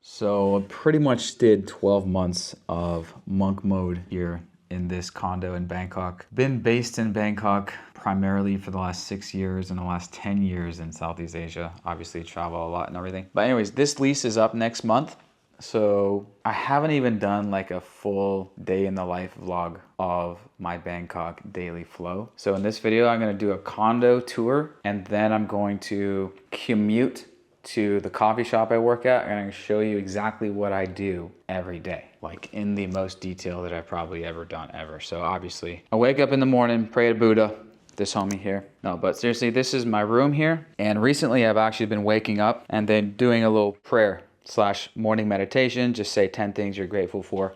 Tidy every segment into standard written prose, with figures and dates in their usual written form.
So I pretty much did 12 months of monk mode here in this condo in Bangkok. Been based in Bangkok primarily for the last 6 years and the last 10 years in Southeast Asia. Obviously travel a lot and everything. But anyways, this lease is up next month. So I haven't even done like a full day in the life vlog of my Bangkok daily flow. So in this video, I'm gonna do a condo tour and then I'm going to commute to the coffee shop I work at, and I'm gonna show you exactly what I do every day, like in the most detail that I've probably ever done ever. So obviously, I wake up in the morning, pray to Buddha, this homie here. No, but seriously, this is my room here. And recently I've actually been waking up and then doing a little prayer / morning meditation, just say 10 things you're grateful for.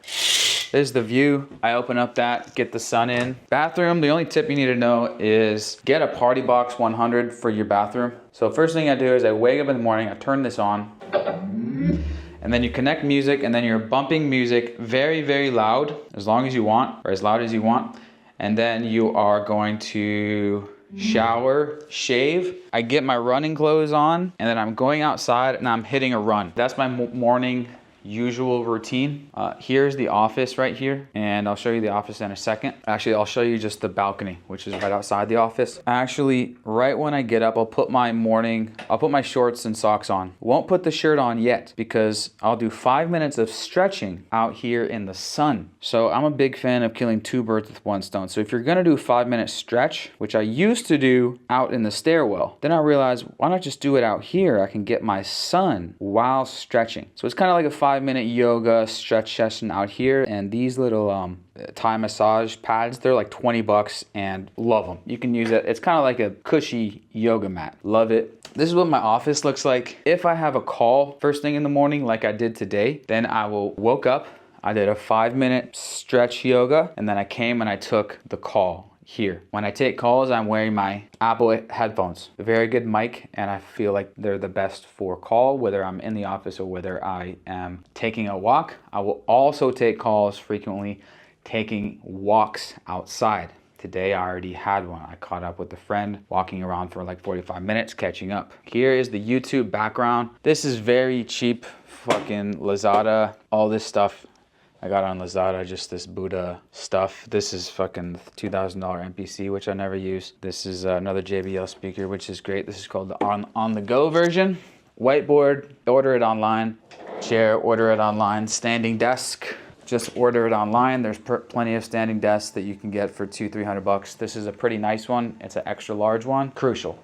This is the view. I open up that, get the sun in. Bathroom, the only tip you need to know is get a Party Box 100 for your bathroom. So first thing I do is I wake up in the morning, I turn this on, and then you connect music, and then you're bumping music very, very loud, as long as you want, or as loud as you want. And then you are going to shower, shave. I get my running clothes on, and then I'm going outside and I'm hitting a run. That's my morning usual routine. Here's the office right here, and I'll show you the office in a second. Actually, I'll show you just the balcony, which is right outside the office. Actually, right when I get up, I'll put my shorts and socks on. Won't put the shirt on yet because I'll do 5 minutes of stretching out here in the sun. So I'm a big fan of killing two birds with one stone. So if you're gonna do a 5-minute stretch, which I used to do out in the stairwell, then I realized, why not just do it out here? I can get my sun while stretching. So it's kind of like a 5-minute yoga stretch session out here. And these little Thai massage pads, they're like 20 bucks and love them. You can use it. It's kind of like a cushy yoga mat. Love it. This is what my office looks like. If I have a call first thing in the morning, like I did today, then I woke up, I did a 5-minute stretch yoga, and then I came and I took the call here. When I take calls, I'm wearing my Apple headphones. A very good mic, and I feel like they're the best for call, whether I'm in the office or whether I am taking a walk. I will also take calls frequently taking walks outside. Today I already had one. I caught up with a friend walking around for like 45 minutes catching up. Here is the YouTube background. This is very cheap, fucking Lazada, all this stuff I got on Lazada, just this Buddha stuff. This is fucking $2,000 MPC, which I never use. This is another JBL speaker, which is great. This is called the on the go version. Whiteboard, order it online. Chair, order it online. Standing desk, just order it online. There's plenty of standing desks that you can get for $200-300 bucks. This is a pretty nice one. It's an extra large one. Crucial.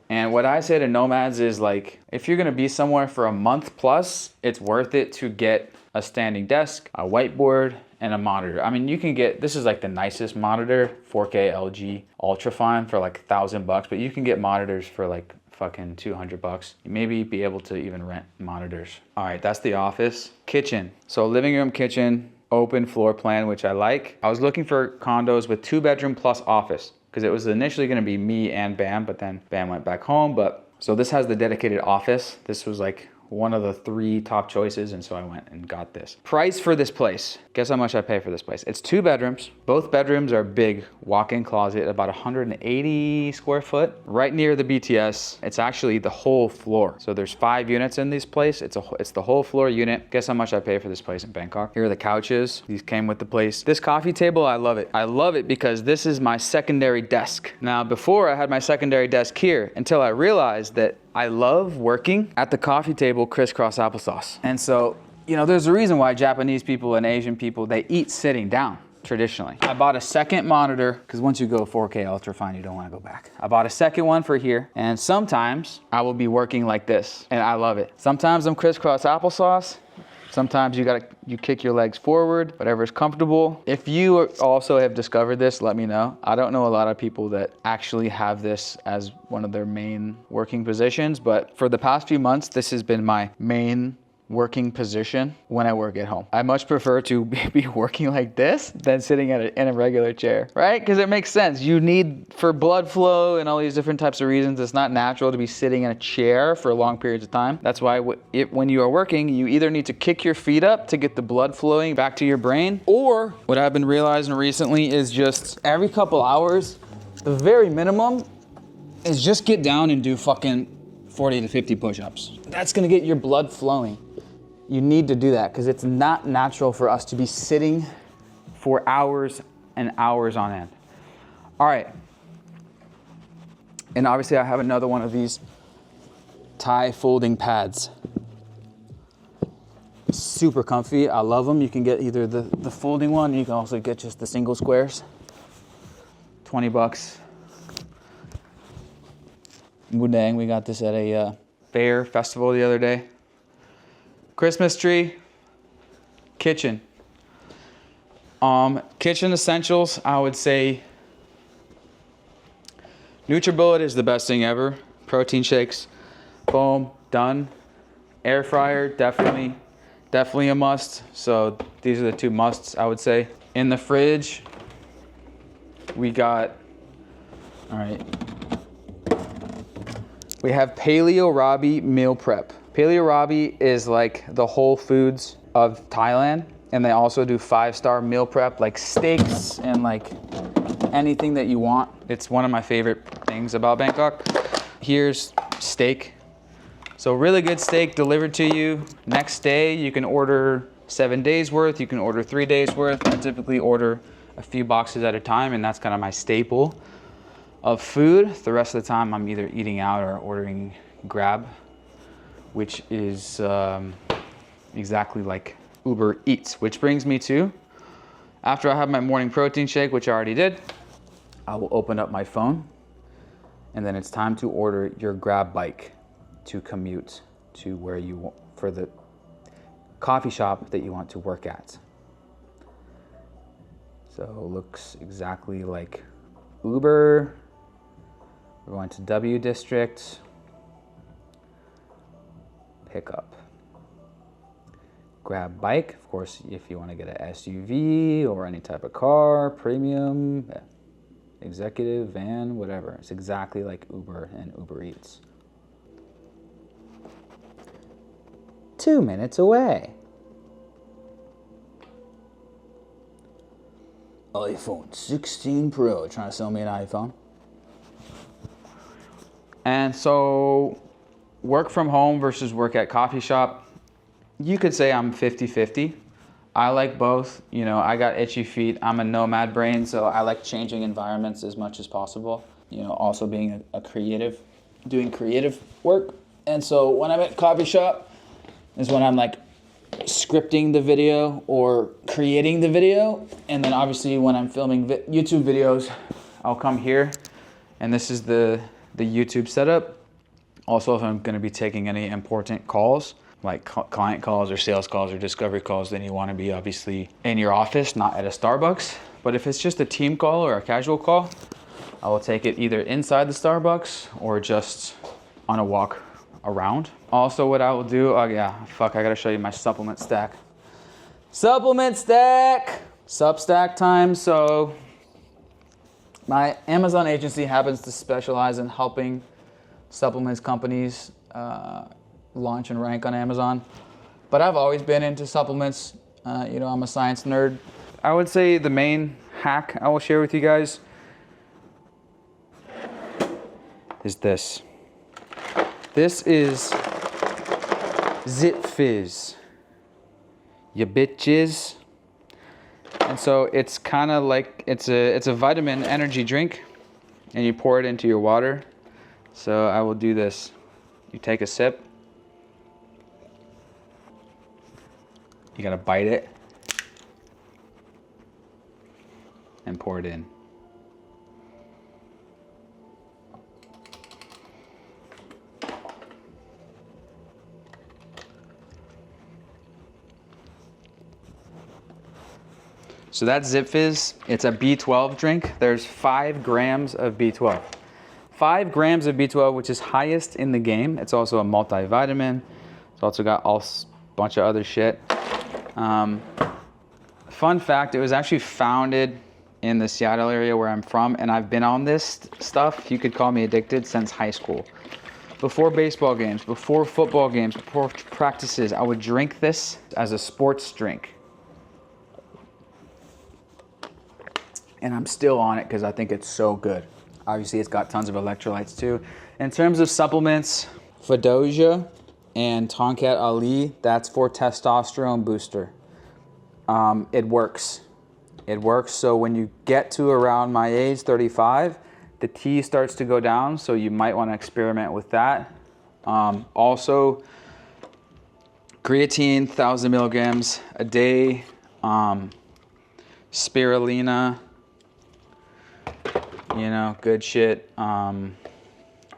And what I say to nomads is, like, if you're gonna be somewhere for a month plus, it's worth it to get a standing desk, a whiteboard, and a monitor. I mean, you can get, this is like the nicest monitor, 4K LG Ultrafine for like $1,000 bucks, but you can get monitors for like fucking 200 bucks. You maybe be able to even rent monitors. All right, that's the office. Kitchen. So living room, kitchen, open floor plan, which I like. I was looking for condos with 2-bedroom plus office, because it was initially gonna be me and Bam, but then Bam went back home. So this has the dedicated office. This was like one of the 3 top choices, and so I went and got this. Price for this place. Guess how much I pay for this place? It's 2 bedrooms. Both bedrooms are big walk-in closet, about 180 square foot, right near the BTS. It's actually the whole floor. So there's 5 units in this place. It's the whole floor unit. Guess how much I pay for this place in Bangkok? Here are the couches. These came with the place. This coffee table, I love it. I love it because this is my secondary desk. Now, before I had my secondary desk here until I realized that I love working at the coffee table crisscross applesauce. And so, you know, there's a reason why Japanese people and Asian people, they eat sitting down traditionally. I bought a second monitor because once you go 4K Ultrafine, you don't want to go back. I bought a second one for here, and sometimes I will be working like this, and I love it. Sometimes I'm crisscross applesauce. Sometimes you kick your legs forward, whatever is comfortable. If you also have discovered this, let me know. I don't know a lot of people that actually have this as one of their main working positions, but for the past few months, this has been my main working position when I work at home. I much prefer to be working like this than sitting in a regular chair, right? Because it makes sense. You need, for blood flow and all these different types of reasons, it's not natural to be sitting in a chair for long periods of time. That's why when you are working, you either need to kick your feet up to get the blood flowing back to your brain, or what I've been realizing recently is just every couple hours, the very minimum is just get down and do fucking 40 to 50 push-ups. That's gonna get your blood flowing. You need to do that because it's not natural for us to be sitting for hours and hours on end. All right. And obviously I have another one of these Thai folding pads. Super comfy, I love them. You can get either the folding one, you can also get just the single squares. 20 bucks. Wudang, we got this at a fair festival the other day. Christmas tree, kitchen. Kitchen essentials, I would say NutriBullet is the best thing ever. Protein shakes, boom, done. Air fryer, definitely a must. So these are the two musts, I would say. In the fridge, we got, all right. We have Paleo Rabi meal prep. Paleo Rabi is like the Whole Foods of Thailand. And they also do 5-star meal prep, like steaks and like anything that you want. It's one of my favorite things about Bangkok. Here's steak. So really good steak delivered to you. Next day, you can order 7 days worth. You can order 3 days worth. I typically order a few boxes at a time, and that's kind of my staple of food. The rest of the time, I'm either eating out or ordering Grab, which is exactly like Uber Eats, which brings me to, after I have my morning protein shake, which I already did, I will open up my phone, and then it's time to order your Grab bike to commute to where you want, for the coffee shop that you want to work at. So it looks exactly like Uber. We're going to W District, pickup. Grab bike, of course, if you want to get an SUV or any type of car, premium, executive, van, whatever. It's exactly like Uber and Uber Eats. 2 minutes away. iPhone 16 Pro, trying to sell me an iPhone. And so, work from home versus work at coffee shop. You could say I'm 50-50. I like both. You know, I got itchy feet. I'm a nomad brain, so I like changing environments as much as possible. You know, also being a creative, doing creative work. And so when I'm at coffee shop is when I'm like scripting the video or creating the video. And then obviously when I'm filming YouTube videos, I'll come here. And this is the YouTube setup. Also, if I'm gonna be taking any important calls, like client calls or sales calls or discovery calls, then you want to be obviously in your office, not at a Starbucks. But if it's just a team call or a casual call, I will take it either inside the Starbucks or just on a walk around. Also, what I will do, oh yeah, fuck, I gotta show you my supplement stack. Supplement stack! Substack time. So my Amazon agency happens to specialize in helping supplements companies launch and rank on Amazon. But I've always been into supplements. You know, I'm a science nerd. I would say the main hack I will share with you guys is this. This is Zip Fizz. Ya bitches. And so it's kind of like, it's a vitamin energy drink, and you pour it into your water. So I will do this. You take a sip. You gotta bite it and pour it in. So that's Zip Fizz. It's a B12 drink. There's 5 grams of B12. 5 grams of B12, which is highest in the game. It's also a multivitamin. It's also got a bunch of other shit. Fun fact, it was actually founded in the Seattle area where I'm from, and I've been on this stuff, you could call me addicted, since high school. Before baseball games, before football games, before practices, I would drink this as a sports drink. And I'm still on it because I think it's so good. Obviously, it's got tons of electrolytes too. In terms of supplements, Fadoja and Tonkat Ali. That's for testosterone booster. It works. It works. So when you get to around my age, 35, the T starts to go down. So you might want to experiment with that. Also, creatine, 1,000 milligrams a day. Spirulina, you know, good shit.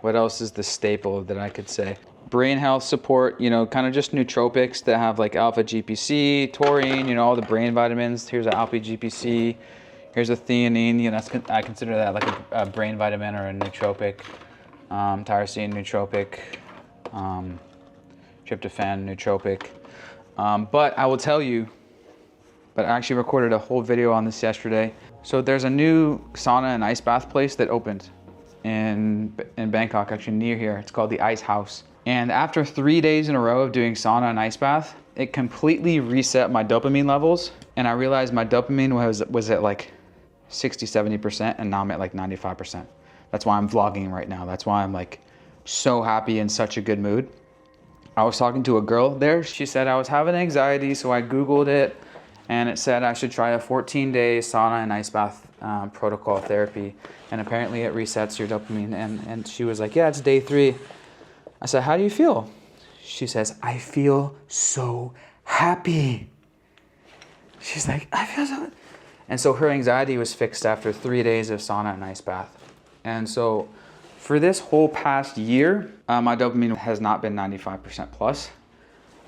What else is the staple that I could say? Brain health support, you know, kind of just nootropics that have like alpha GPC, taurine, you know, all the brain vitamins. Here's an alpha GPC. Here's a theanine, you know, I consider that like a brain vitamin or a nootropic. Tyrosine nootropic, tryptophan nootropic. But I will tell you, but I actually recorded a whole video on this yesterday. So there's a new sauna and ice bath place that opened in Bangkok, actually near here. It's called the Ice House. And after 3 days in a row of doing sauna and ice bath, it completely reset my dopamine levels. And I realized my dopamine was at like 60, 70%, and now I'm at like 95%. That's why I'm vlogging right now. That's why I'm like so happy and such a good mood. I was talking to a girl there. She said I was having anxiety, so I Googled it, and it said I should try a 14-day sauna and ice bath protocol therapy. And apparently it resets your dopamine. And she was like, yeah, it's day 3. I said, how do you feel? She says, I feel so happy. She's like, I feel so. And so her anxiety was fixed after 3 days of sauna and ice bath. And so for this whole past year, my dopamine has not been 95% plus.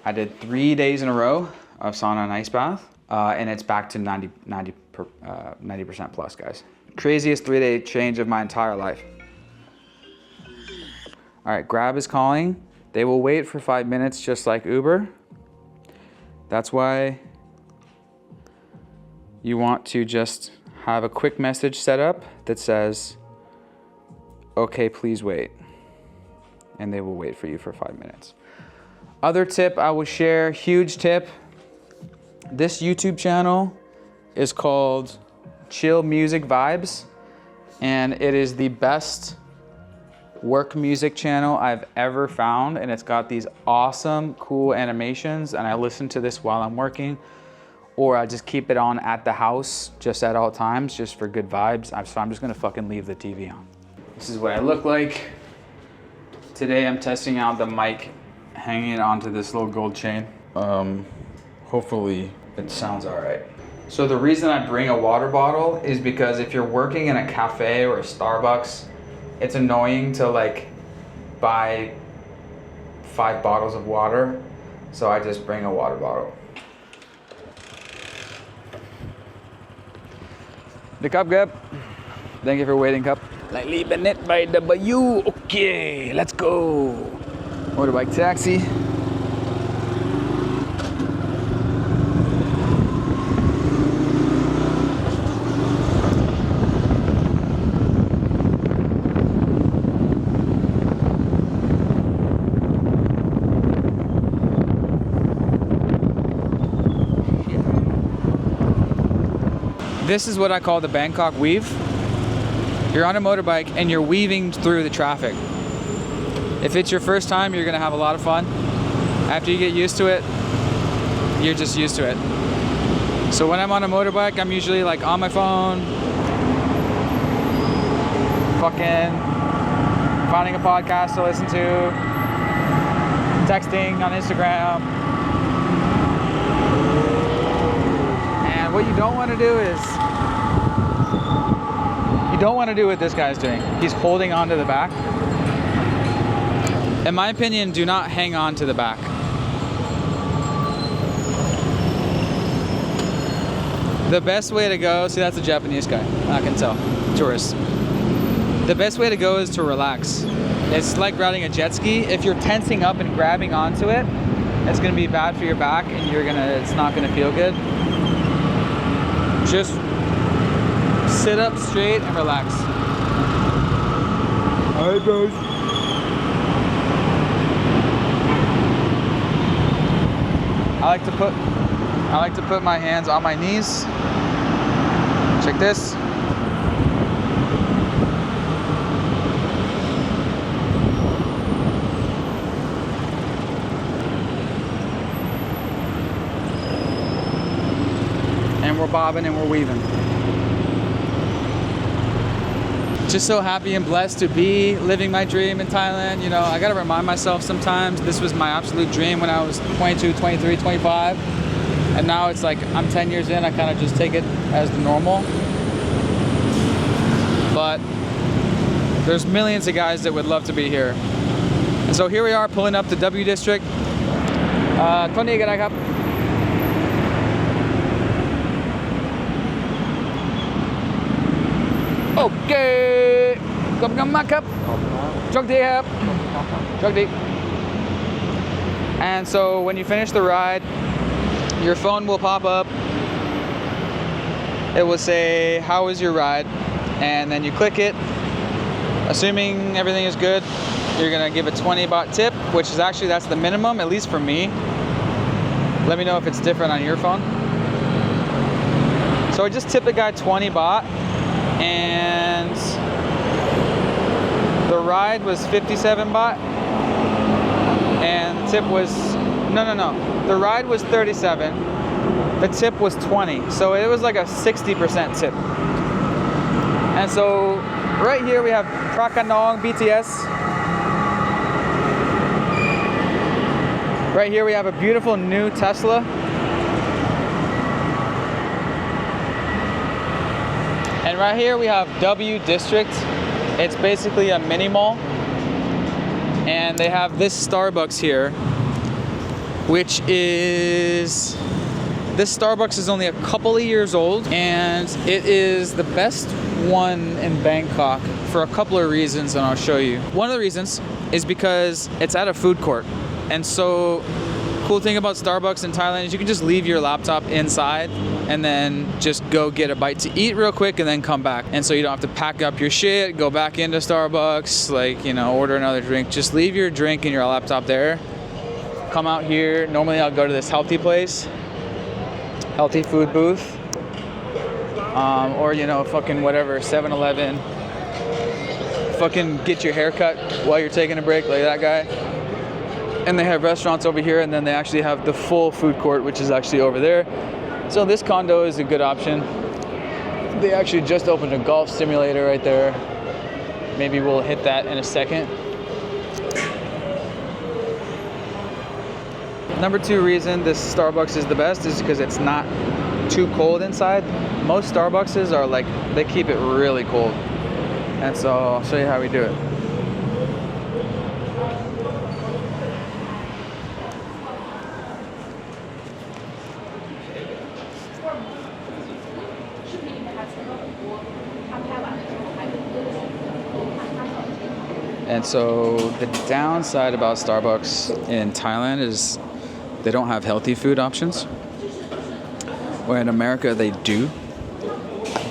I did 3 days in a row of sauna and ice bath, and it's back to 90% plus, guys. Craziest 3-day change of my entire life. All right, Grab is calling. They will wait for 5 minutes just like Uber. That's why you want to just have a quick message set up that says, okay, please wait. And they will wait for you for 5 minutes. Other tip I will share, huge tip. This YouTube channel is called Chill Music Vibes, and it is the best work music channel I've ever found, and it's got these awesome, cool animations, and I listen to this while I'm working, or I just keep it on at the house, just at all times, just for good vibes. So I'm just gonna fucking leave the TV on. This is what I look like. Today I'm testing out the mic, hanging it onto this little gold chain. Hopefully it sounds all right. So the reason I bring a water bottle is because if you're working in a cafe or a Starbucks, it's annoying to like buy 5 bottles of water. So I just bring a water bottle. The cup grab. Thank you for waiting, cup. Like leaving it by W. Okay, let's go. Motorbike taxi. This is what I call the Bangkok weave. You're on a motorbike and you're weaving through the traffic. If it's your first time, you're gonna have a lot of fun. After you get used to it, you're just used to it. So when I'm on a motorbike, I'm usually like on my phone, fucking finding a podcast to listen to, texting on Instagram. And what you don't want to do is, you don't want to do what this guy's doing. He's holding on to the back. In my opinion, do not hang on to the back. The best way to go, see that's a Japanese guy, I can tell, tourist. The best way to go is to relax. It's like riding a jet ski. If you're tensing up and grabbing onto it, it's gonna be bad for your back and it's not gonna feel good. Just sit up straight and relax. Hi, bros. I like to put my hands on my knees. Check this. and we're bobbing and we're weaving. Just so happy and blessed to be living my dream in Thailand. You know, I gotta remind myself sometimes this was my absolute dream when I was 22, 23, 25. And now it's like I'm 10 years in, I kind of just take it as the normal. But there's millions of guys that would love to be here. And so here we are pulling up the W District. Condoกันนะครับ Okay. ขอบคุณมากครับ โชคดีครับ โชคดี And so when you finish the ride, your phone will pop up. It will say, how was your ride? And then you click it. Assuming everything is good, you're gonna give a 20 baht tip, which is actually, that's the minimum, at least for me. Let me know if it's different on your phone. So I just tipped the guy 20 baht, and the ride was 57 baht, and the tip was, no. The ride was 37, the tip was 20, so it was like a 60% tip. And so right here we have Prakanong BTS. Right here we have a beautiful new Tesla. And right here we have W District. It's basically a mini mall. And they have this Starbucks here, which is, this Starbucks is only a couple of years old, and it is the best one in Bangkok for a couple of reasons, and I'll show you. One of the reasons is because it's at a food court. And so, cool thing about Starbucks in Thailand is you can just leave your laptop inside and then just go get a bite to eat real quick and then come back. And so you don't have to pack up your shit, go back into Starbucks, like, you know, order another drink. Just leave your drink and your laptop there. Come out here. Normally I'll go to this healthy place, healthy food booth, or, you know, fucking whatever, 7-Eleven. Fucking get your hair cut while you're taking a break, like that guy. And they have restaurants over here, and then they actually have the full food court, which is actually over there. So this condo is a good option. They actually just opened a golf simulator right there. Maybe we'll hit that in a second. Number 2 reason this Starbucks is the best is because it's not too cold inside. Most Starbuckses are like, they keep it really cold. And so I'll show you how we do it. And so the downside about Starbucks in Thailand is they don't have healthy food options. Where in America they do.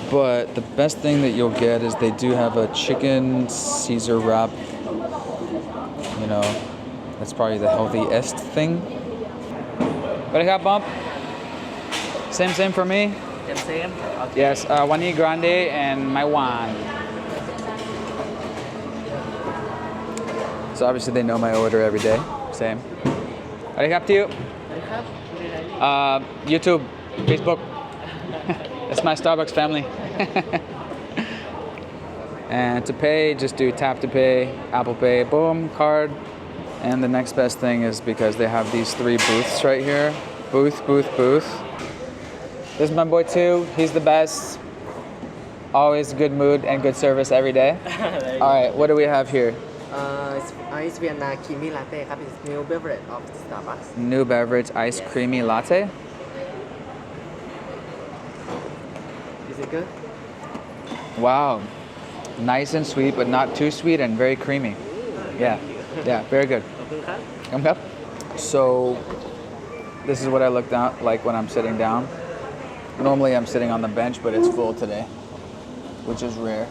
But the best thing that you'll get is they do have a chicken Caesar wrap. You know, that's probably the healthiest thing. What I got, bump? Same for me? Same. Okay. Yes, one grande and my one. So obviously they know my order every day. Same. What up to you? YouTube, Facebook. That's my Starbucks family. And to pay, just do tap to pay, Apple Pay, boom, card. And the next best thing is because they have these 3 booths right here. Booth. This is my boy too. He's the best. Always good mood and good service every day. All right, what do we have here? It's ice Vienna creamy latte. It's new beverage of Starbucks. New beverage, ice creamy latte. Is it good? Wow, nice and sweet, but not too sweet and very creamy. Yeah, very good. So this is what I look down like when I'm sitting down. Normally I'm sitting on the bench, but it's full today, which is rare.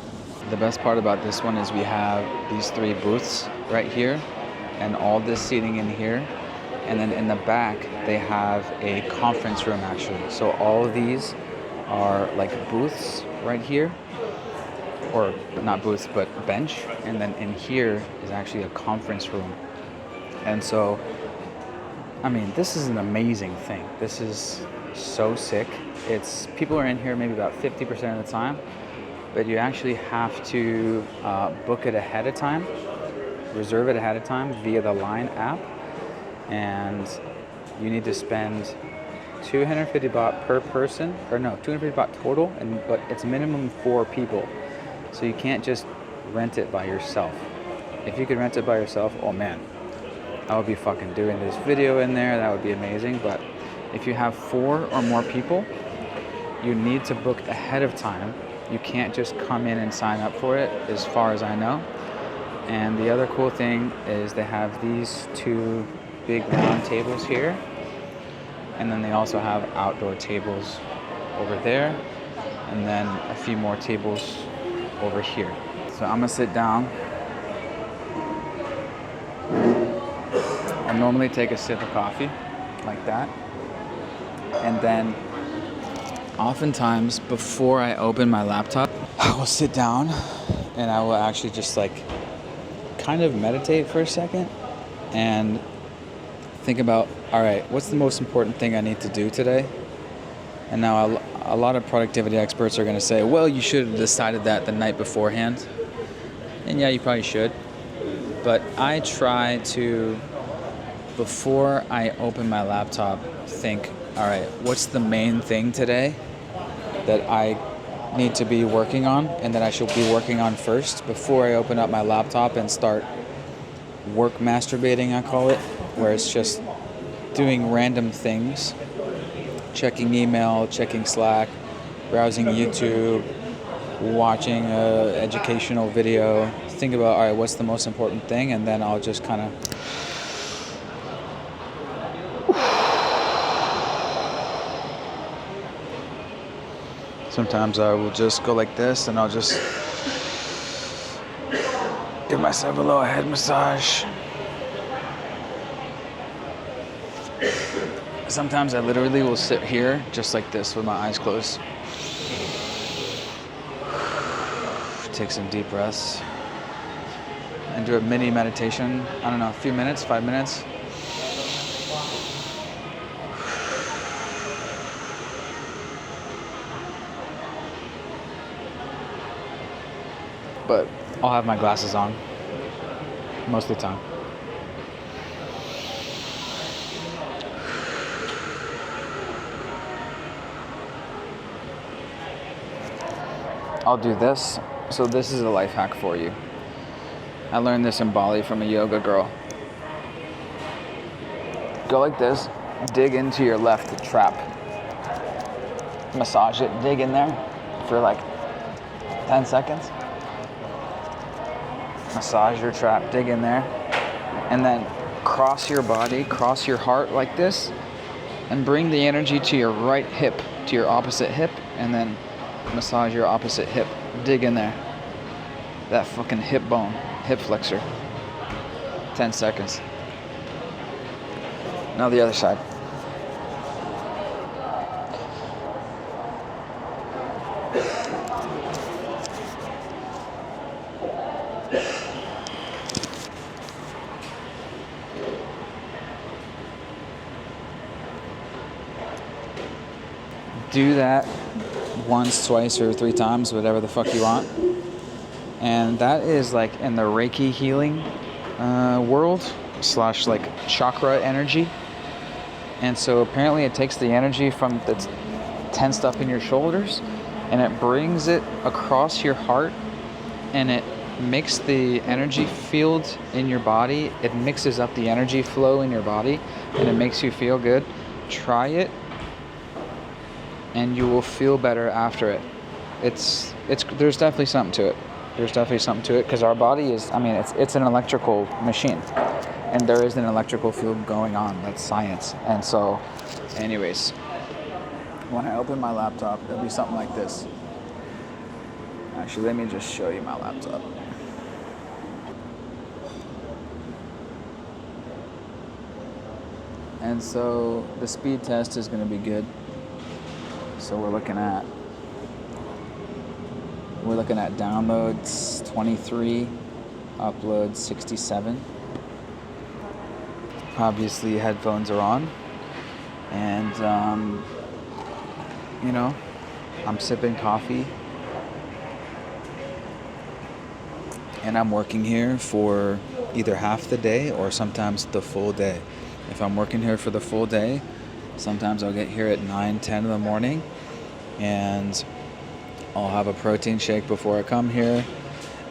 The best part about this one is we have these 3 booths right here and all this seating in here. And then in the back, they have a conference room actually. So all of these are like booths right here, or not booths, but bench. And then in here is actually a conference room. And so I mean, this is an amazing thing. This is so sick. People are in here maybe about 50% of the time, but you actually have to book it ahead of time, reserve it ahead of time via the Line app, and you need to spend 250 baht per person, or no, 250 baht total, but it's minimum 4 people. So you can't just rent it by yourself. If you could rent it by yourself, oh man, I would be fucking doing this video in there. That would be amazing. But if you have 4 or more people, you need to book ahead of time. You can't just come in and sign up for it, as far as I know. And the other cool thing is they have these 2 big round tables here. And then they also have outdoor tables over there. And then a few more tables over here. So I'm gonna sit down. I normally take a sip of coffee like that. And then oftentimes before I open my laptop, I will sit down and I will actually just like kind of meditate for a second and think about, all right, what's the most important thing I need to do today? And now a lot of productivity experts are going to say, well, you should have decided that the night beforehand. And yeah, you probably should. But I try to, before I open my laptop, think, all right, what's the main thing today that I need to be working on and that I should be working on first before I open up my laptop and start work masturbating, I call it, where it's just doing random things, checking email, checking Slack, browsing YouTube, watching an educational video. Think about, all right, what's the most important thing? And then I'll just kind of sometimes I will just go like this and I'll just give myself a little head massage. Sometimes I literally will sit here just like this with my eyes closed. Take some deep breaths and do a mini meditation. I don't know, a few minutes, 5 minutes. But I'll have my glasses on most of the time. I'll do this. So this is a life hack for you. I learned this in Bali from a yoga girl. Go like this, dig into your left trap. Massage it, dig in there for like 10 seconds. Massage your trap, dig in there. And then cross your body, cross your heart like this, and bring the energy to your right hip, to your opposite hip, and then massage your opposite hip. Dig in there. That fucking hip bone, hip flexor. 10 seconds. Now the other side. Do that once, twice, or 3 times, whatever the fuck you want. And that is like in the Reiki healing world / like chakra energy. And so apparently it takes the energy from that's tensed up in your shoulders and it brings it across your heart, and it makes the energy field in your body. It mixes up the energy flow in your body and it makes you feel good. Try it and you will feel better after it. There's definitely something to it. There's definitely something to it because our body is, I mean, it's an electrical machine, and there is an electrical field going on. That's science. And so, anyways, when I open my laptop, it'll be something like this. Actually, let me just show you my laptop. And so the speed test is going to be good. So we're looking at downloads 23, uploads 67. Obviously, headphones are on, and you know, I'm sipping coffee, and I'm working here for either half the day or sometimes the full day. If I'm working here for the full day, sometimes I'll get here at 9, 10 in the morning, and I'll have a protein shake before I come here,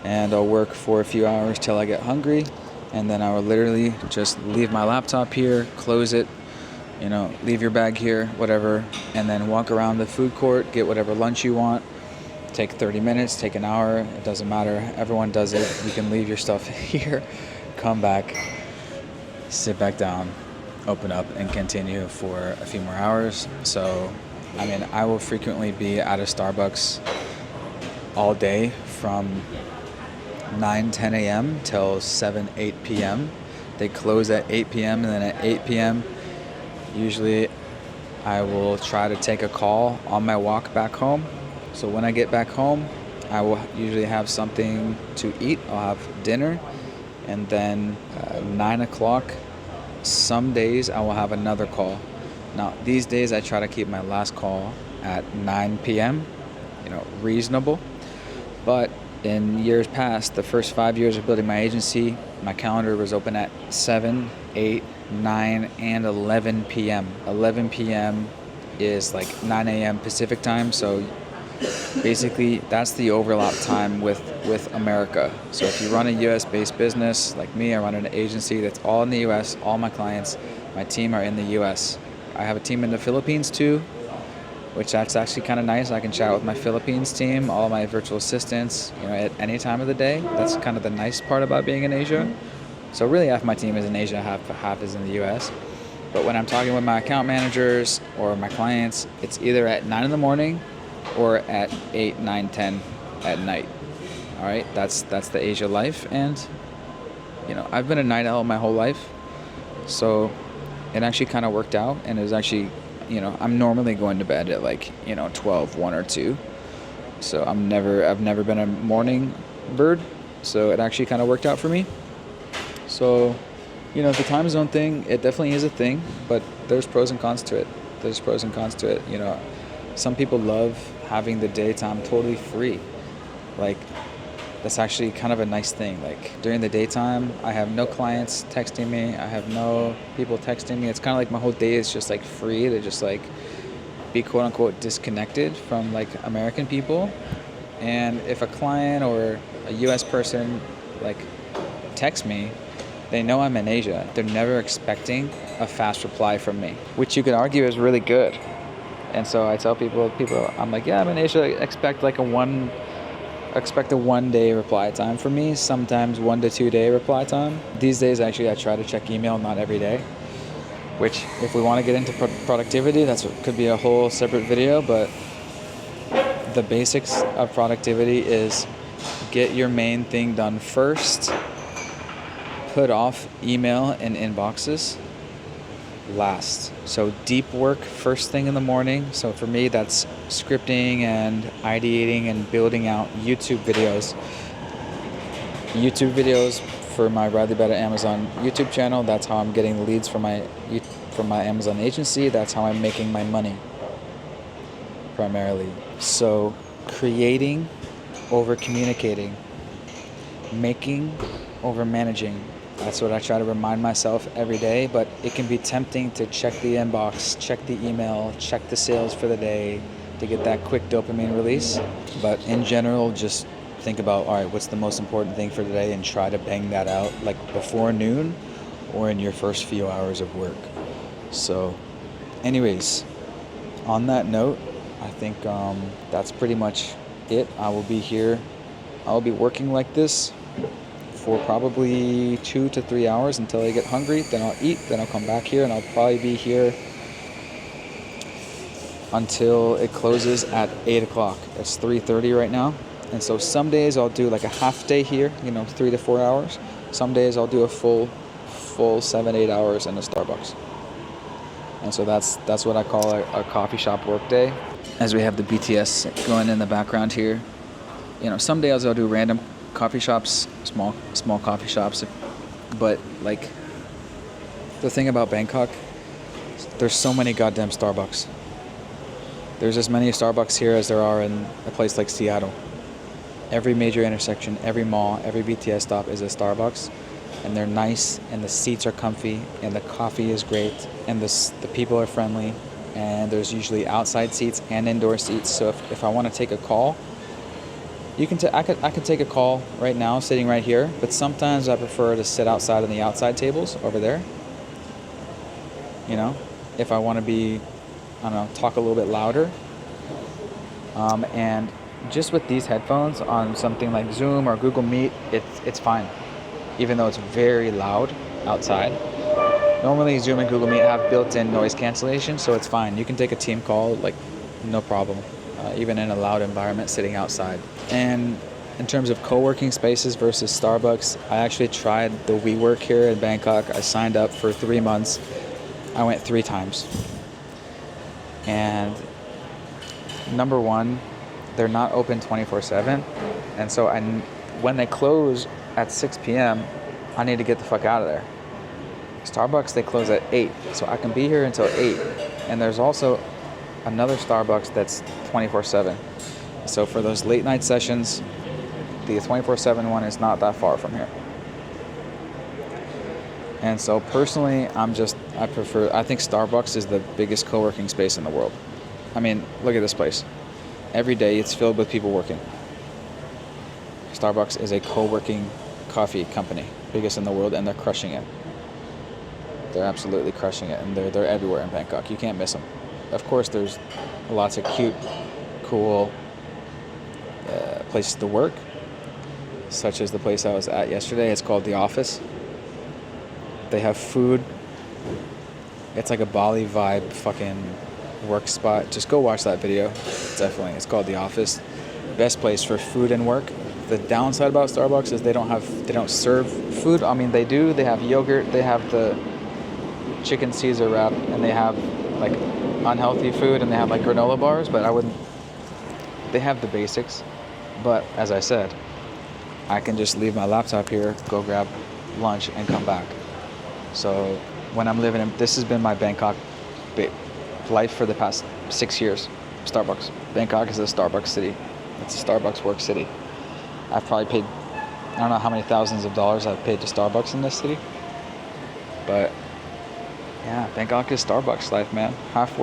and I'll work for a few hours till I get hungry, and then I will literally just leave my laptop here, close it, leave your bag here, whatever, and then walk around the food court, get whatever lunch you want. Take 30 minutes, take an hour, it doesn't matter. Everyone does it. You can leave your stuff here, come back, sit back down, open up, and continue for a few more hours. So, I will frequently be at a Starbucks all day from 9, 10 a.m. till 7, 8 p.m. They close at 8 p.m. and then at 8 p.m. usually I will try to take a call on my walk back home. So when I get back home, I will usually have something to eat. I'll have dinner, and then 9 o'clock, some days I will have another call. Now, these days I try to keep my last call at 9 p.m., reasonable. But in years past, the first 5 years of building my agency, my calendar was open at 7, 8, 9, and 11 p.m. 11 p.m. is like 9 a.m. Pacific time, so basically that's the overlap time with America. So if you run a US-based business like me, I run an agency that's all in the US, all my clients, my team are in the US. I have a team in the Philippines too, which that's actually kind of nice. I can chat with my Philippines team, all my virtual assistants, at any time of the day. That's kind of the nice part about being in Asia. So really half my team is in Asia, half is in the US. But when I'm talking with my account managers or my clients, it's either at 9 in the morning or at 8, 9, 10 at night. All right, that's the Asia life. And, I've been a night owl my whole life. So it actually kind of worked out. And it was actually, I'm normally going to bed at 12, 1 or 2. So I've never been a morning bird. So it actually kind of worked out for me. So, the time zone thing, it definitely is a thing, but there's pros and cons to it. Some people love having the daytime totally free. That's actually kind of a nice thing. During the daytime, I have no clients texting me. I have no people texting me. It's kind of like my whole day is just free to just be quote unquote disconnected from American people. And if a client or a US person texts me, they know I'm in Asia. They're never expecting a fast reply from me, which you could argue is really good. And so I tell people, I'm like, yeah, I'm in Asia. Expect a 1 day reply time from me. Sometimes 1 to 2 day reply time. These days, actually, I try to check email not every day. Which, if we want to get into productivity, could be a whole separate video. But the basics of productivity is get your main thing done first. Put off email and inboxes last. So deep work first thing in the morning. So for me, that's scripting and ideating and building out YouTube videos. For my Riley Better Amazon YouTube channel. That's how I'm getting the leads from my Amazon agency. That's how I'm making my money primarily. So creating over communicating, making over managing. That's what I try to remind myself every day, but it can be tempting to check the inbox, check the email, check the sales for the day to get that quick dopamine release. But in general, just think about, all right, what's the most important thing for today, and try to bang that out before noon or in your first few hours of work. So anyways, on that note, I think that's pretty much it. I will be working like this for probably 2 to 3 hours until I get hungry. Then I'll eat, then I'll come back here, and I'll probably be here until it closes at 8 o'clock. It's 3:30 right now. And so some days I'll do a half day here, 3 to 4 hours. Some days I'll do a full 7, 8 hours in a Starbucks. And so that's what I call a coffee shop work day. As we have the BTS going in the background here. Some days I'll do random coffee shops, small coffee shops, but The thing about Bangkok, there's so many goddamn Starbucks. There's as many Starbucks here as there are in a place like Seattle. Every major intersection, every mall, every BTS stop is a Starbucks. And they're nice, and the seats are comfy, and the coffee is great, and the people are friendly, and there's usually outside seats and indoor seats. So if I want to take a call, I could take a call right now sitting right here, but sometimes I prefer to sit outside on the outside tables over there. You know, if I want to be, I don't know, talk a little bit louder. And just with these headphones on something like Zoom or Google Meet, it's fine. Even though it's very loud outside. Normally Zoom and Google Meet have built-in noise cancellation, so it's fine. You can take a team call, like, no problem, even in a loud environment sitting outside. And in terms of co-working spaces versus Starbucks, I actually tried the WeWork here in Bangkok. I signed up for 3 months. I went 3 times. And number one, they're not open 24/7. And so when they close at 6 p.m., I need to get the fuck out of there. Starbucks, they close at 8, so I can be here until 8. And there's also another Starbucks that's 24/7. So for those late night sessions, the 24/7 one is not that far from here. And so personally, I think Starbucks is the biggest co-working space in the world. I mean, look at this place. Every day it's filled with people working. Starbucks is a co-working coffee company, biggest in the world, and they're crushing it. They're absolutely crushing it, and they're everywhere in Bangkok. You can't miss them. Of course, there's lots of cute, cool places to work, such as the place I was at yesterday. It's called The Office. They have food. It's like a Bali vibe fucking work spot. Just go watch that video. Definitely. It's called The Office. Best place for food and work. The downside about Starbucks is they don't serve food. I mean, they do. They have yogurt. They have the chicken Caesar wrap, and they have like unhealthy food, and they have like granola bars. But they have the basics. But as I said, I can just leave my laptop here, go grab lunch, and come back. So when I'm this has been my Bangkok life for the past 6 years. Starbucks. Bangkok is a Starbucks city. It's a Starbucks work city. I've probably paid, I don't know how many thousands of dollars I've paid to Starbucks in this city. But yeah, Bangkok is Starbucks life, man. Half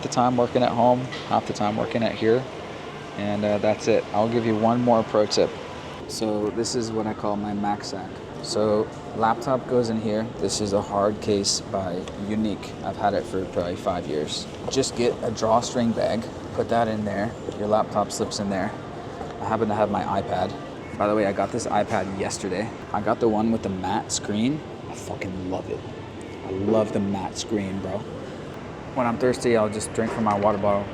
the time working at home, half the time working at here. And that's it. I'll give you one more pro tip. So this is what I call my Mac sack. So laptop goes in here. This is a hard case by Unique. I've had it for probably 5 years. Just get a drawstring bag, put that in there. Your laptop slips in there. I happen to have my iPad. By the way, I got this iPad yesterday. I got the one with the matte screen. I fucking love it. I love the matte screen, bro. When I'm thirsty, I'll just drink from my water bottle.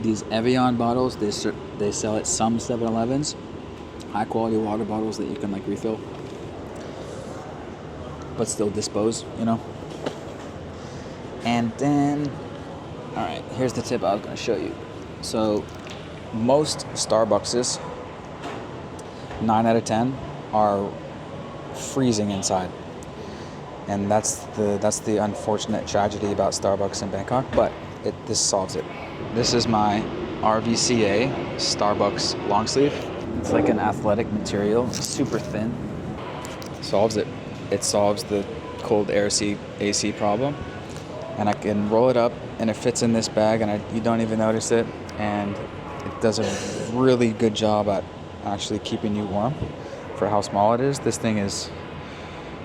These Evian bottles, they sell at some 7-Elevens. High quality water bottles that you can like refill, but still dispose, you know. And then, all right, here's the tip I was gonna show you. So most Starbuckses, 9 out of 10, are freezing inside. And that's the unfortunate tragedy about Starbucks in Bangkok, but this solves it. This is my RVCA Starbucks long sleeve. It's like an athletic material, super thin. Solves it. It solves the cold air AC problem. And I can roll it up, and it fits in this bag, and you don't even notice it. And it does a really good job at actually keeping you warm for how small it is. This thing is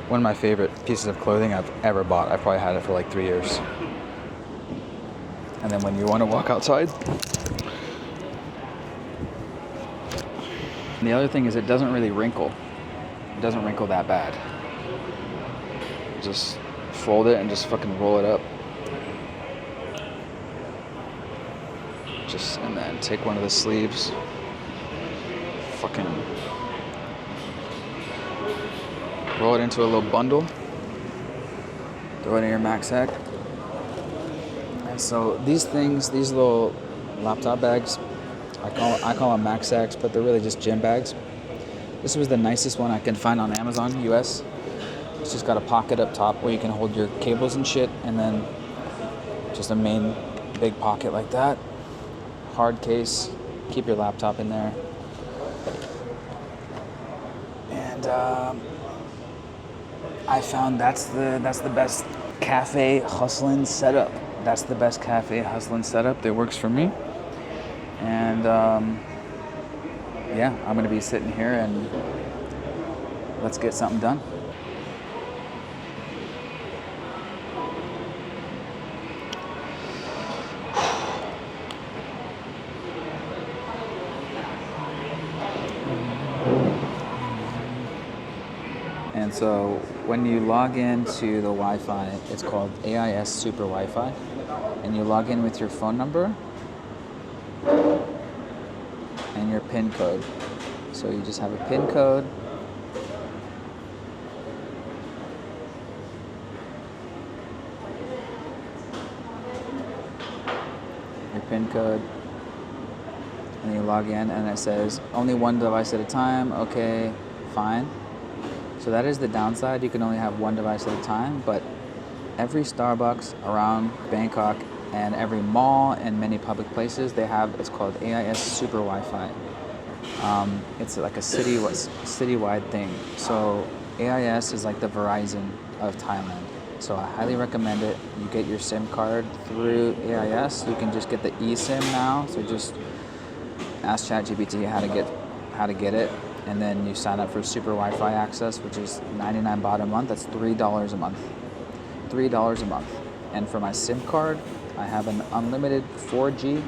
one of my favorite pieces of clothing I've ever bought. I've probably had it for like 3 years. And then when you want to walk outside. And the other thing is it doesn't really wrinkle. It doesn't wrinkle that bad. Just fold it and just fucking roll it up. And then take one of the sleeves. Fucking roll it into a little bundle. Throw it in your Mac sack. And so these little laptop bags, I call them Mac sacks, but they're really just gym bags. This was the nicest one I can find on Amazon US. It's just got a pocket up top where you can hold your cables and shit, and then just a main big pocket like that. Hard case, keep your laptop in there. And I found that's the best cafe hustling setup. That's the best cafe hustling setup that works for me. And yeah, I'm gonna be sitting here and let's get something done. And so when you log into the Wi-Fi, it's called AIS Super Wi-Fi, and you log in with your phone number and your PIN code. So you just have a PIN code, your PIN code, and you log in, and it says only one device at a time. Okay, fine. So that is the downside. You can only have one device at a time, but every Starbucks around Bangkok and every mall and many public places, they have, it's called AIS Super Wi-Fi. It's like a citywide thing. So AIS is like the Verizon of Thailand. So I highly recommend it. You get your SIM card through AIS. You can just get the eSIM now. So just ask ChatGPT how to get it. And then you sign up for Super Wi-Fi access, which is 99 baht a month. That's $3 a month. $3 a month. And for my SIM card, I have an unlimited 4G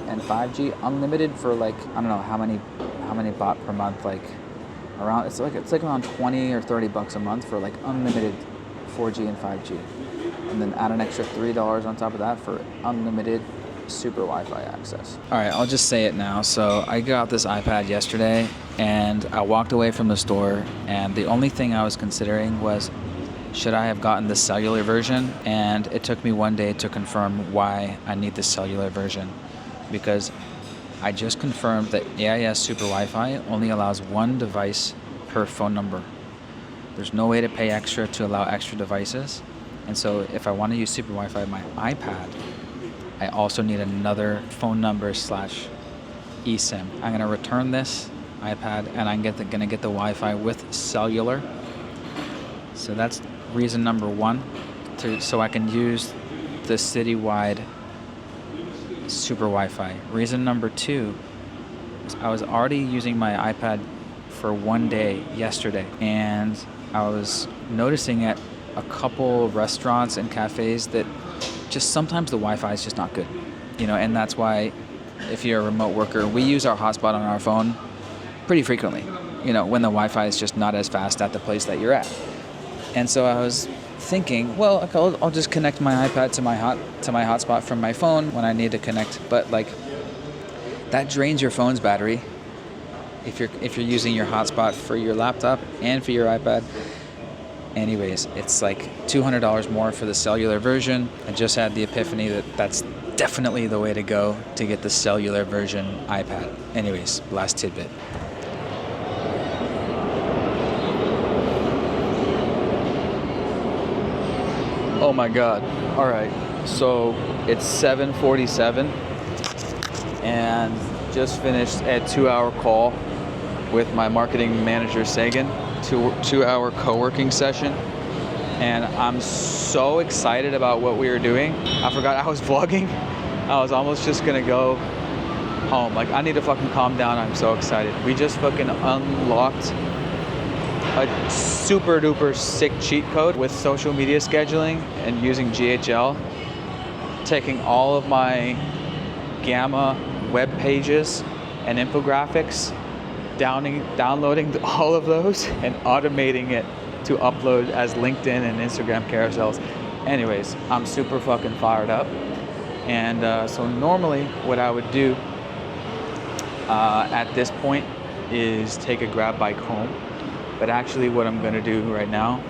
and 5G. Unlimited for like, I don't know how many baht per month, like around, it's like around 20 or 30 bucks a month for like unlimited 4G and 5G. And then add an extra $3 on top of that for unlimited Super Wi-Fi access. All right, I'll just say it now. So I got this iPad yesterday and I walked away from the store, and the only thing I was considering was, should I have gotten the cellular version? And it took me one day to confirm why I need the cellular version, because I just confirmed that AIS Super Wi-Fi only allows one device per phone number. There's no way to pay extra to allow extra devices. And so if I want to use Super Wi-Fi on my iPad, I also need another phone number / eSIM. I'm going to return this iPad and I'm going to get the Wi-Fi with cellular. So that's reason number one, so I can use the citywide Super Wi-Fi. Reason number two is I was already using my iPad for one day yesterday, and I was noticing at a couple restaurants and cafes that just sometimes the Wi-Fi is just not good, and that's why if you're a remote worker, we use our hotspot on our phone pretty frequently, when the Wi-Fi is just not as fast at the place that you're at. And so I was thinking, well, I'll just connect my iPad to my hotspot from my phone when I need to connect. But like, that drains your phone's battery if you're using your hotspot for your laptop and for your iPad. Anyways, it's like $200 more for the cellular version. I just had the epiphany that that's definitely the way to go to get the cellular version iPad. Anyways, last tidbit. Oh my God. All right. So it's 7:47 and just finished a 2-hour call with my marketing manager, Sagan, 2-hour co-working session. And I'm so excited about what we were doing. I forgot I was vlogging. I was almost just gonna go home. Like, I need to fucking calm down. I'm so excited. We just fucking unlocked a super duper sick cheat code with social media scheduling and using GHL, taking all of my Gamma web pages and infographics, downloading all of those and automating it to upload as LinkedIn and Instagram carousels. Anyways, I'm super fucking fired up. And so normally what I would do at this point is take a grab bike home. But actually what I'm gonna do right now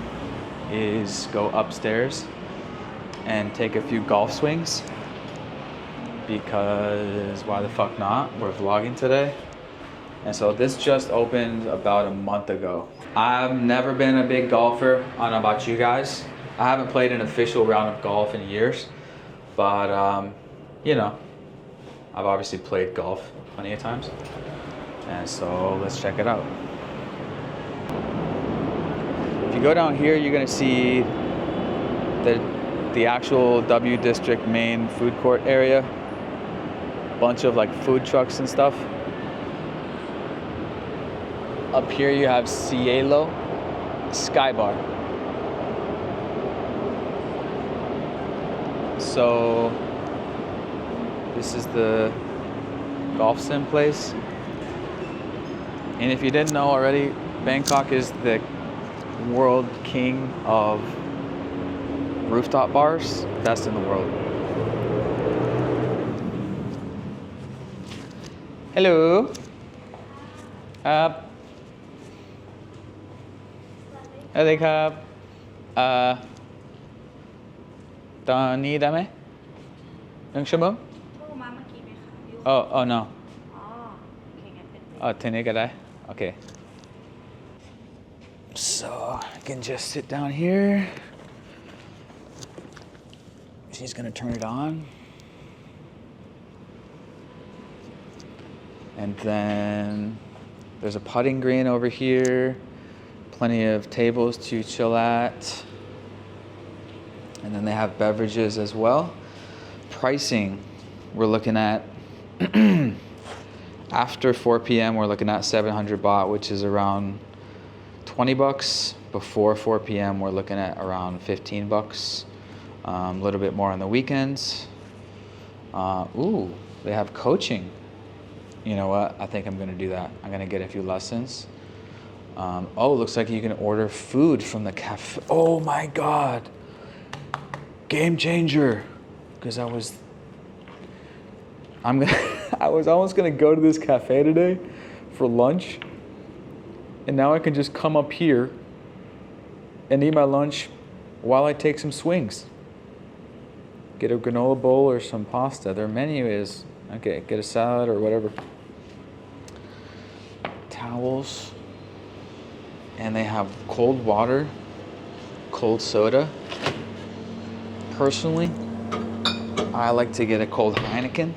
is go upstairs and take a few golf swings, because why the fuck not? We're vlogging today. And so this just opened about a month ago. I've never been a big golfer. I don't know about you guys. I haven't played an official round of golf in years, but you know, I've obviously played golf plenty of times. And so let's check it out. If you go down here, you're gonna see the actual W District main food court area. Bunch of like food trucks and stuff. Up here you have Cielo Sky Bar. So this is the golf sim place. And if you didn't know already, Bangkok is the world king of rooftop bars, best in the world. Hello. Hello, Cup. ตอนนี้ได้ไหม1 ชั่วโมง โทรมาเมื่อกี้ไหมคะอยู่ Oh no. อ๋อโอเคงั้นเป็น ทีนี้ก็ได้ Okay. So I can just sit down here. She's gonna turn it on. And then there's a putting green over here. Plenty of tables to chill at. And then they have beverages as well. Pricing, we're looking at after 4 p.m. we're looking at 700 baht, which is around 20 bucks. Before 4 p.m. we're looking at around 15 bucks. A little bit more on the weekends. Ooh, they have coaching. You know what? I think I'm gonna do that. I'm gonna get a few lessons. Oh, looks like you can order food from the cafe. Oh my God. Game changer. Because I was almost gonna go to this cafe today for lunch. And now I can just come up here and eat my lunch while I take some swings. Get a granola bowl or some pasta. Their menu is, okay, get a salad or whatever. Towels. And they have cold water, cold soda. Personally, I like to get a cold Heineken.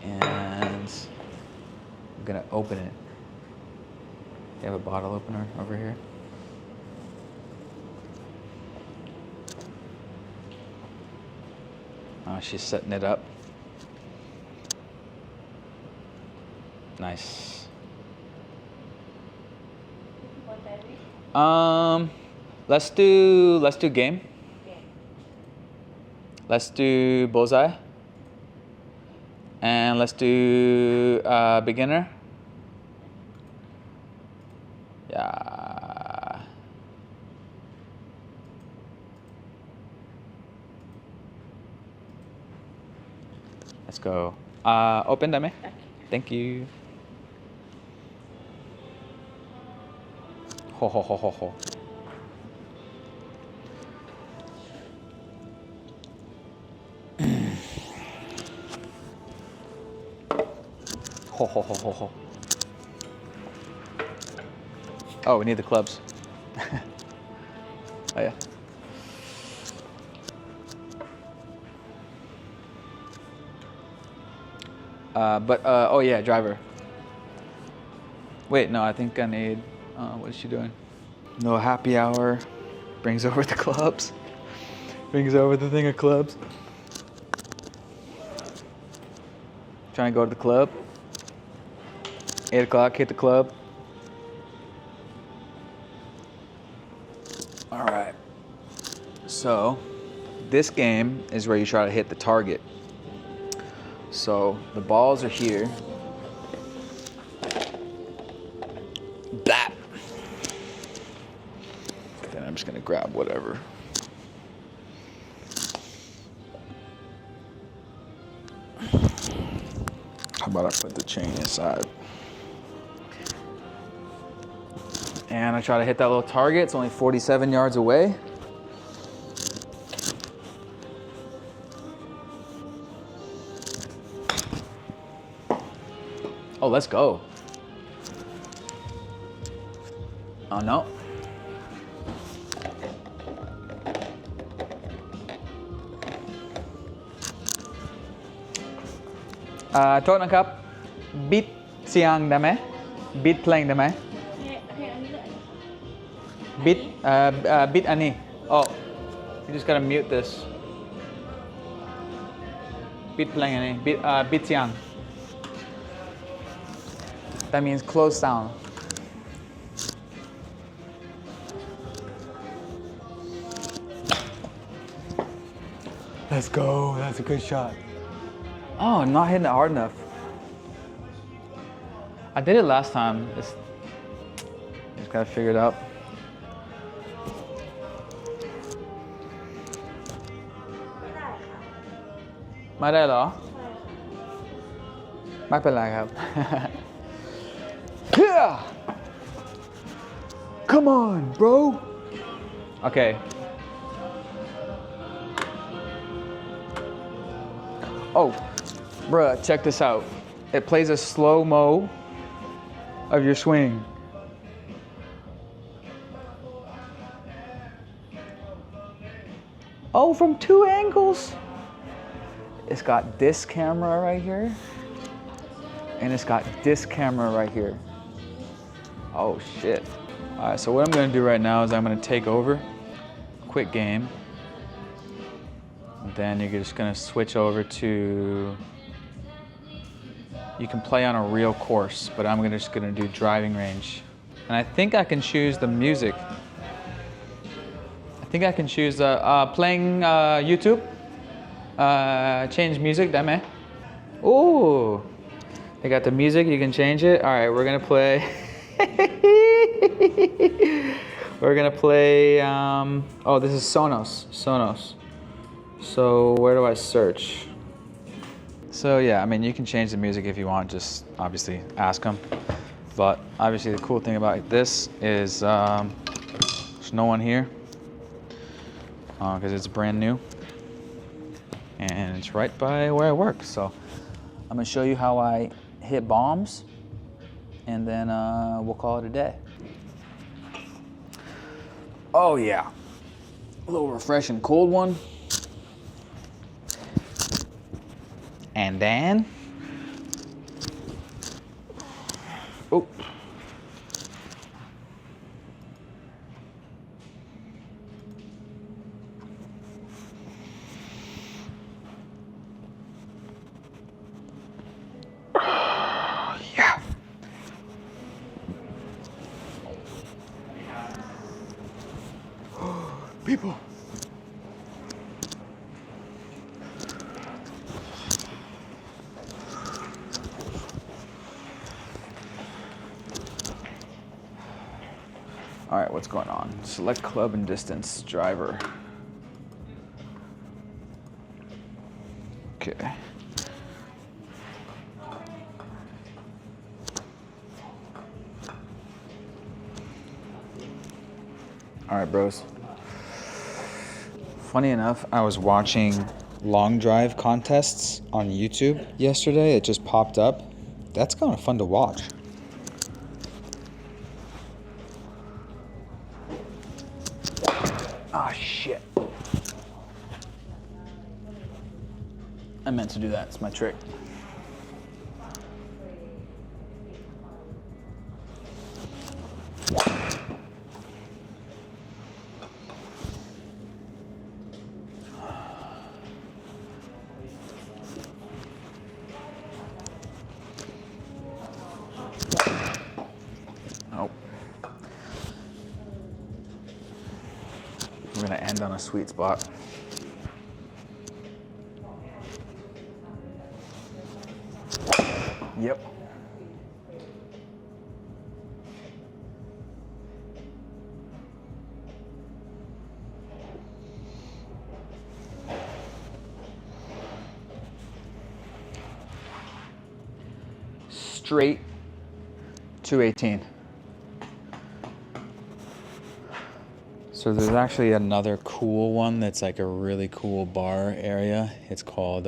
And I'm gonna open it. You have a bottle opener over here? Oh, she's setting it up. Nice. Let's do game. Let's do bullseye. And let's do beginner. Yeah. Let's go. Open dame. Thank you. Ho ho ho ho ho. Ho ho ho ho ho. Oh, we need the clubs. Oh yeah. Oh yeah, driver. Wait, no, I think I need, what is she doing? No happy hour, brings over the clubs. Brings over the thing of clubs. Trying to go to the club. 8 o'clock, hit the club. All right. So this game is where you try to hit the target. So the balls are here. Bap. Then I'm just gonna grab whatever. How about I put the chain inside? And I try to hit that little target. It's only 47 yards away. let's go. Oh no. Thôi โทษนะครับ beat เสียงได้ไหม beat เพลงได้ไหม เพลงอันนี้เลย beat beat อันนี้ oh you just gotta mute this beat เพลงอันนี้ beat เสียง that means close sound let's go that's a good shot oh I'm not hitting it hard enough I did it last time just gotta figure it outไม่ได้เหรอ ไม่เป็นไรครับ Come on bro okay oh bruh check this out it plays a slow-mo of your swing oh from 2 angles it's got this camera right here and it's got this camera right here oh shit all right so what I'm gonna do right now is I'm gonna take over quick game and then you're just gonna switch over to you can play on a real course but I'm just gonna do driving range and I think I can choose the music I think I can choose playing YouTube change musicได้ไหม Ooh they got the music you can change it all right we're gonna play we're gonna play oh this is Sonos so where do I search so yeah I mean you can change the music if you want just obviously ask them but obviously the cool thing about this is there's no one here because it's brand new and it's right by where I work so I'm gonna show you how I hit bombs and then we'll call it a day oh yeah a little refreshing cold one and then oh people. All right, what's going on? Select club and distance, driver. Okay. All right, bros. Funny enough, I was watching long drive contests on YouTube yesterday. It just popped up. That's kind of fun to watch. Ah, shit. I meant to do that. It's my trick. We're gonna end on a sweet spot. Yep. Straight 218. So there's actually another cool one that's like a really cool bar area. It's called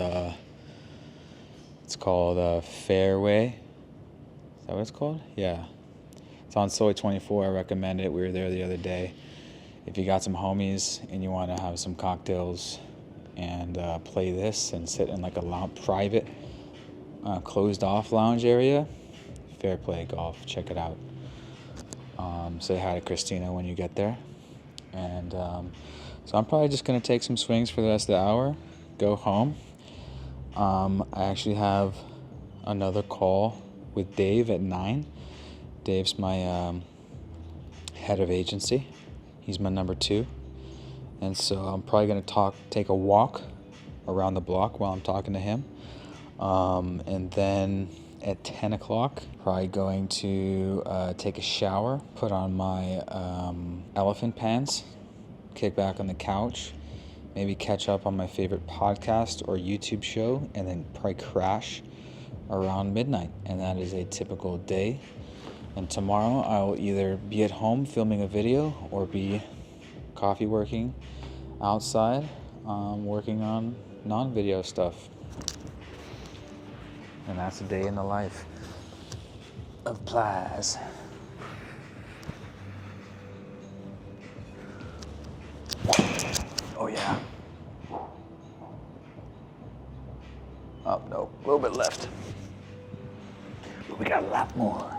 Fairway. that what it's called? Yeah. It's on Soy 24. I recommend it. We were there the other day. If you got some homies and you want to have some cocktails and play this and sit in like a private, closed off lounge area, Fair Play Golf. Check it out. Say hi to Christina when you get there. And so I'm probably just going to take some swings for the rest of the hour, go home. I actually have another call with Dave at 9. Dave's my head of agency. He's my number 2. And so I'm probably going to take a walk around the block while I'm talking to him. And then at 10 o'clock, probably going to take a shower, put on my elephant pants, kick back on the couch, maybe catch up on my favorite podcast or YouTube show, and then probably crash around midnight. And that is a typical day. And tomorrow I'll either be at home filming a video or be coffee working outside, working on non-video stuff. And that's a day in the life of Plaz. Oh yeah. Oh no, a little bit left. But we got a lot more.